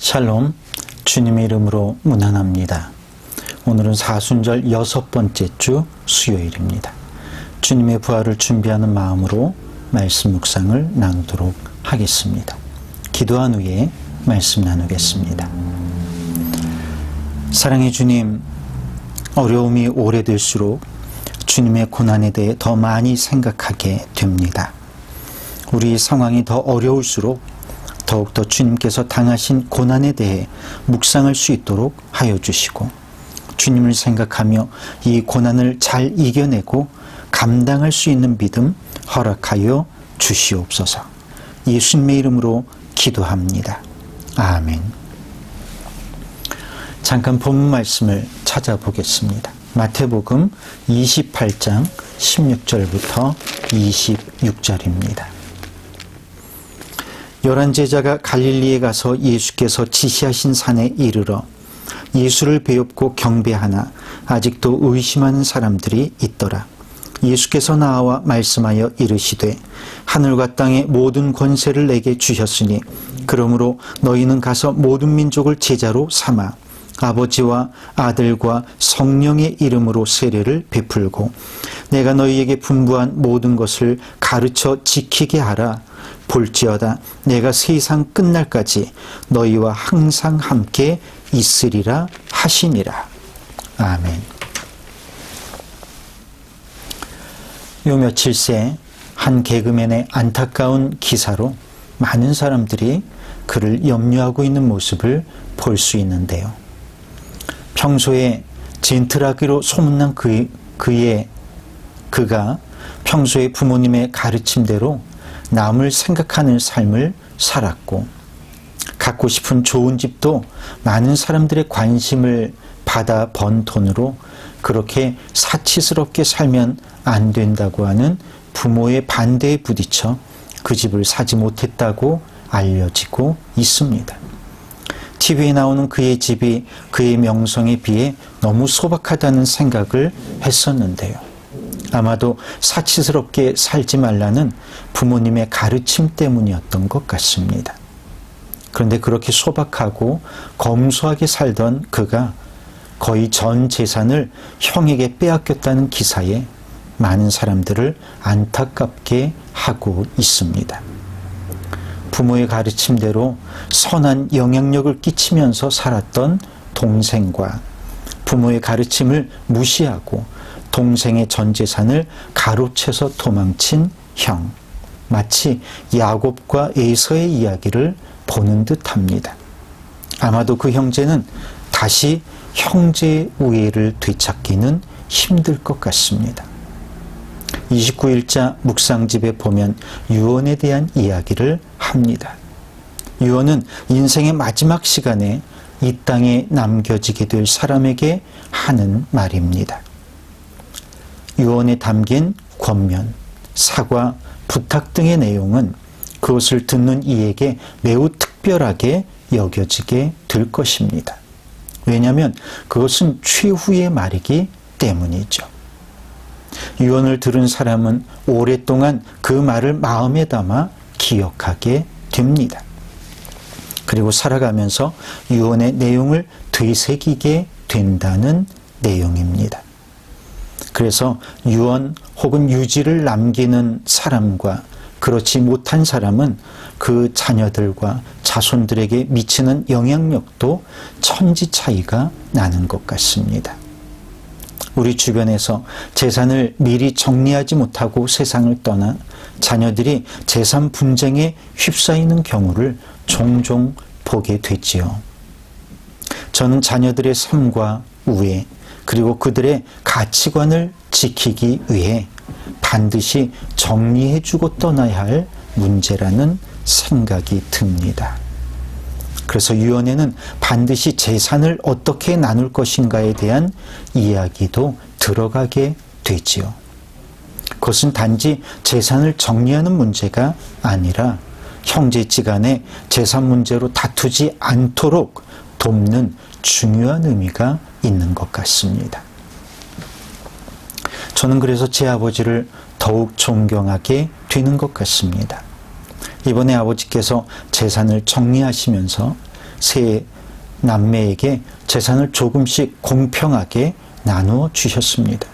샬롬, 주님의 이름으로 문안합니다. 오늘은 사순절 6번째 주 수요일입니다. 주님의 부활을 준비하는 마음으로 말씀 묵상을 나누도록 하겠습니다. 기도한 후에 말씀 나누겠습니다. 사랑의 주님, 어려움이 오래될수록 주님의 고난에 대해 더 많이 생각하게 됩니다. 우리 상황이 더 어려울수록 더욱더 주님께서 당하신 고난에 대해 묵상할 수 있도록 하여 주시고, 주님을 생각하며 이 고난을 잘 이겨내고 감당할 수 있는 믿음 허락하여 주시옵소서. 예수님의 이름으로 기도합니다. 아멘. 잠깐 본문 말씀을 찾아보겠습니다. 마태복음 28장 16절부터 26절입니다. 11제자가 갈릴리에 가서 예수께서 지시하신 산에 이르러 예수를 배웁고 경배하나 아직도 의심하는 사람들이 있더라. 예수께서 나와 말씀하여 이르시되 하늘과 땅의 모든 권세를 내게 주셨으니 그러므로 너희는 가서 모든 민족을 제자로 삼아 아버지와 아들과 성령의 이름으로 세례를 베풀고 내가 너희에게 분부한 모든 것을 가르쳐 지키게 하라. 볼지어다 내가 세상 끝날까지 너희와 항상 함께 있으리라 하시니라. 아멘. 요 며칠 새 한 개그맨의 안타까운 기사로 많은 사람들이 그를 염려하고 있는 모습을 볼 수 있는데요. 평소에 젠틀하기로 소문난 그가 평소에 부모님의 가르침대로 남을 생각하는 삶을 살았고, 갖고 싶은 좋은 집도 많은 사람들의 관심을 받아 번 돈으로 그렇게 사치스럽게 살면 안 된다고 하는 부모의 반대에 부딪혀 그 집을 사지 못했다고 알려지고 있습니다. TV에 나오는 그의 집이 그의 명성에 비해 너무 소박하다는 생각을 했었는데요. 아마도 사치스럽게 살지 말라는 부모님의 가르침 때문이었던 것 같습니다. 그런데 그렇게 소박하고 검소하게 살던 그가 거의 전 재산을 형에게 빼앗겼다는 기사에 많은 사람들을 안타깝게 하고 있습니다. 부모의 가르침대로 선한 영향력을 끼치면서 살았던 동생과 부모의 가르침을 무시하고 동생의 전 재산을 가로채서 도망친 형, 마치 야곱과 에서의 이야기를 보는 듯합니다. 아마도 그 형제는 다시 형제의 우애를 되찾기는 힘들 것 같습니다. 29일자 묵상집에 보면 유언에 대한 이야기를 합니다. 유언은 인생의 마지막 시간에 이 땅에 남겨지게 될 사람에게 하는 말입니다. 유언에 담긴 권면, 사과, 부탁 등의 내용은 그것을 듣는 이에게 매우 특별하게 여겨지게 될 것입니다. 왜냐하면 그것은 최후의 말이기 때문이죠. 유언을 들은 사람은 오랫동안 그 말을 마음에 담아 기억하게 됩니다. 그리고 살아가면서 유언의 내용을 되새기게 된다는 내용입니다. 그래서 유언 혹은 유지를 남기는 사람과 그렇지 못한 사람은 그 자녀들과 자손들에게 미치는 영향력도 천지 차이가 나는 것 같습니다. 우리 주변에서 재산을 미리 정리하지 못하고 세상을 떠나 자녀들이 재산 분쟁에 휩싸이는 경우를 종종 보게 되지요. 저는 자녀들의 삶과 우애, 그리고 그들의 가치관을 지키기 위해 반드시 정리해주고 떠나야 할 문제라는 생각이 듭니다. 그래서 유언에는 반드시 재산을 어떻게 나눌 것인가에 대한 이야기도 들어가게 되지요. 그것은 단지 재산을 정리하는 문제가 아니라 형제지간에 재산 문제로 다투지 않도록 돕는 중요한 의미가 있는 것 같습니다. 저는 그래서 제 아버지를 더욱 존경하게 되는 것 같습니다. 이번에 아버지께서 재산을 정리하시면서 세 남매에게 재산을 조금씩 공평하게 나누어 주셨습니다.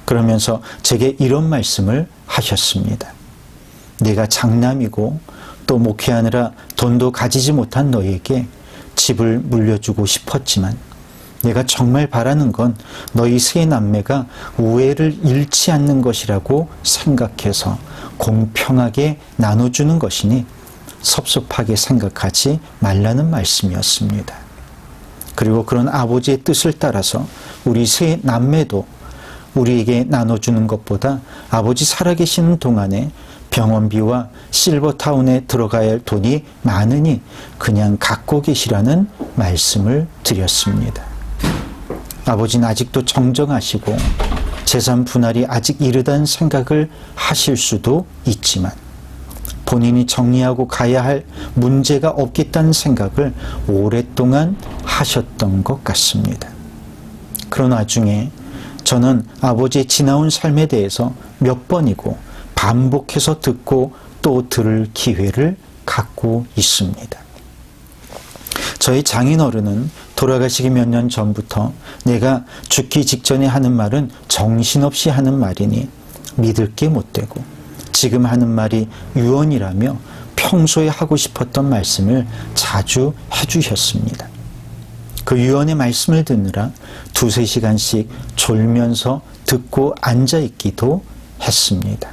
그러면서 제게 이런 말씀을 하셨습니다. 내가 장남이고 또 목회하느라 돈도 가지지 못한 너에게 집을 물려주고 싶었지만 내가 정말 바라는 건 너희 세 남매가 우애를 잃지 않는 것이라고 생각해서 공평하게 나눠주는 것이니 섭섭하게 생각하지 말라는 말씀이었습니다. 그리고 그런 아버지의 뜻을 따라서 우리 세 남매도 우리에게 나눠주는 것보다 아버지 살아계시는 동안에 병원비와 실버타운에 들어가야 할 돈이 많으니 그냥 갖고 계시라는 말씀을 드렸습니다. 아버지는 아직도 정정하시고 재산 분할이 아직 이르다는 생각을 하실 수도 있지만 본인이 정리하고 가야 할 문제가 없겠다는 생각을 오랫동안 하셨던 것 같습니다. 그런 와중에 저는 아버지의 지나온 삶에 대해서 몇 번이고 반복해서 듣고 또 들을 기회를 갖고 있습니다. 저희 장인어른은 돌아가시기 몇 년 전부터 내가 죽기 직전에 하는 말은 정신없이 하는 말이니 믿을 게 못 되고 지금 하는 말이 유언이라며 평소에 하고 싶었던 말씀을 자주 해주셨습니다. 그 유언의 말씀을 듣느라 2-3시간씩 졸면서 듣고 앉아있기도 했습니다.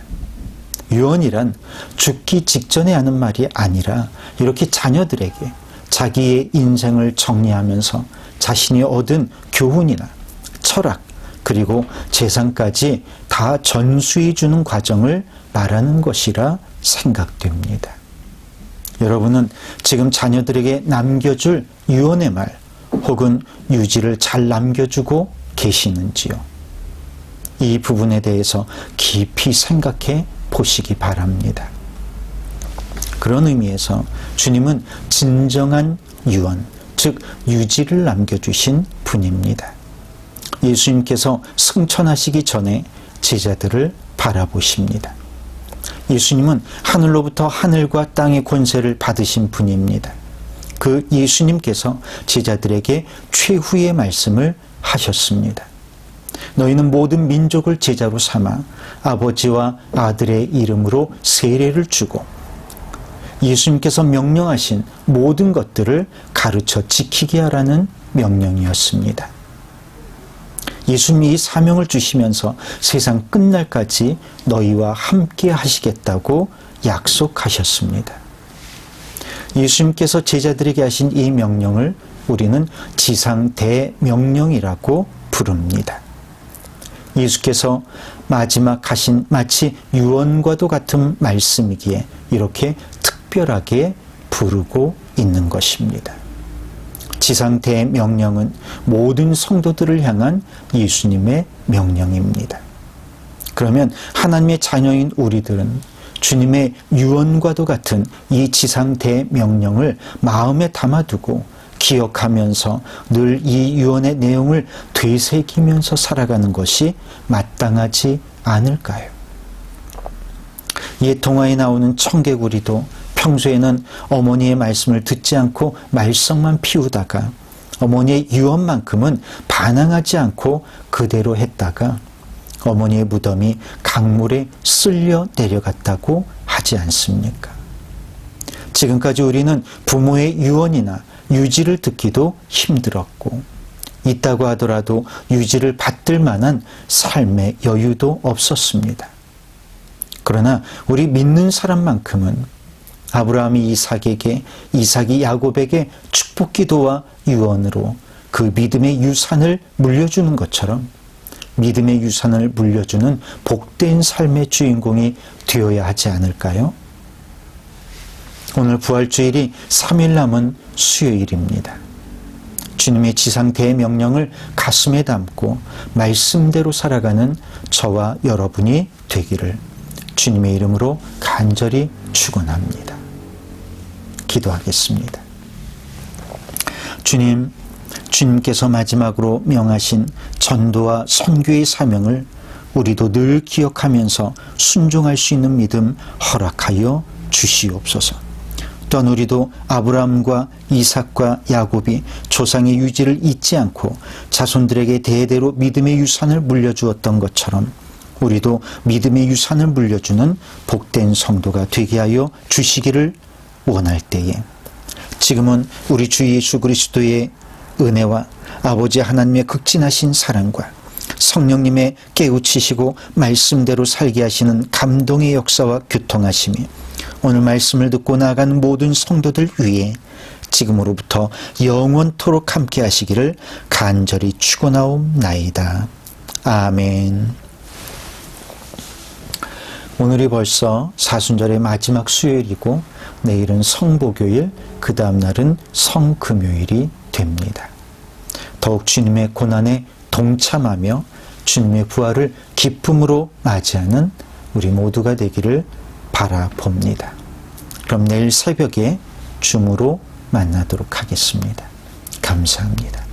유언이란 죽기 직전에 하는 말이 아니라 이렇게 자녀들에게 자기의 인생을 정리하면서 자신이 얻은 교훈이나 철학 그리고 재산까지 다 전수해 주는 과정을 말하는 것이라 생각됩니다. 여러분은 지금 자녀들에게 남겨줄 유언의 말 혹은 유지를 잘 남겨주고 계시는지요? 이 부분에 대해서 깊이 생각해 보시기 바랍니다. 그런 의미에서 주님은 진정한 유언, 즉 유지를 남겨주신 분입니다. 예수님께서 승천하시기 전에 제자들을 바라보십니다. 예수님은 하늘로부터 하늘과 땅의 권세를 받으신 분입니다. 그 예수님께서 제자들에게 최후의 말씀을 하셨습니다. 너희는 모든 민족을 제자로 삼아 아버지와 아들의 이름으로 세례를 주고 예수님께서 명령하신 모든 것들을 가르쳐 지키게 하라는 명령이었습니다. 예수님이 이 사명을 주시면서 세상 끝날까지 너희와 함께 하시겠다고 약속하셨습니다. 예수님께서 제자들에게 하신 이 명령을 우리는 지상 대명령이라고 부릅니다. 예수께서 마지막 하신 마치 유언과도 같은 말씀이기에 이렇게 특별하게 부르고 있는 것입니다. 지상 대명령은 모든 성도들을 향한 예수님의 명령입니다. 그러면 하나님의 자녀인 우리들은 주님의 유언과도 같은 이 지상 대명령을 마음에 담아두고 기억하면서 늘 이 유언의 내용을 되새기면서 살아가는 것이 마땅하지 않을까요? 옛 동화에 나오는 청개구리도 평소에는 어머니의 말씀을 듣지 않고 말썽만 피우다가 어머니의 유언만큼은 반항하지 않고 그대로 했다가 어머니의 무덤이 강물에 쓸려 내려갔다고 하지 않습니까? 지금까지 우리는 부모의 유언이나 유지를 듣기도 힘들었고 있다고 하더라도 유지를 받들 만한 삶의 여유도 없었습니다. 그러나 우리 믿는 사람만큼은 아브라함이 이삭에게, 이삭이 야곱에게 축복기도와 유언으로 그 믿음의 유산을 물려주는 것처럼 믿음의 유산을 물려주는 복된 삶의 주인공이 되어야 하지 않을까요? 오늘 부활주일이 3일 남은 수요일입니다. 주님의 지상 대명령을 가슴에 담고 말씀대로 살아가는 저와 여러분이 되기를 주님의 이름으로 간절히 축원합니다. 기도하겠습니다. 주님께서 마지막으로 명하신 전도와 선교의 사명을 우리도 늘 기억하면서 순종할 수 있는 믿음 허락하여 주시옵소서. 또한 우리도 아브라함과 이삭과 야곱이 조상의 유지를 잊지 않고 자손들에게 대대로 믿음의 유산을 물려주었던 것처럼 우리도 믿음의 유산을 물려주는 복된 성도가 되게 하여 주시기를 원할 때에 지금은 우리 주 예수 그리스도의 은혜와 아버지 하나님의 극진하신 사랑과 성령님의 깨우치시고 말씀대로 살게 하시는 감동의 역사와 교통하심이 오늘 말씀을 듣고 나아간 모든 성도들 위해 지금으로부터 영원토록 함께 하시기를 간절히 축원하옵나이다. 아멘. 오늘이 벌써 사순절의 마지막 수요일이고 내일은 성보교일, 그 다음 날은 성금요일이 됩니다. 더욱 주님의 고난에 동참하며 주님의 부활을 기쁨으로 맞이하는 우리 모두가 되기를 바라봅니다. 그럼 내일 새벽에 줌으로 만나도록 하겠습니다. 감사합니다.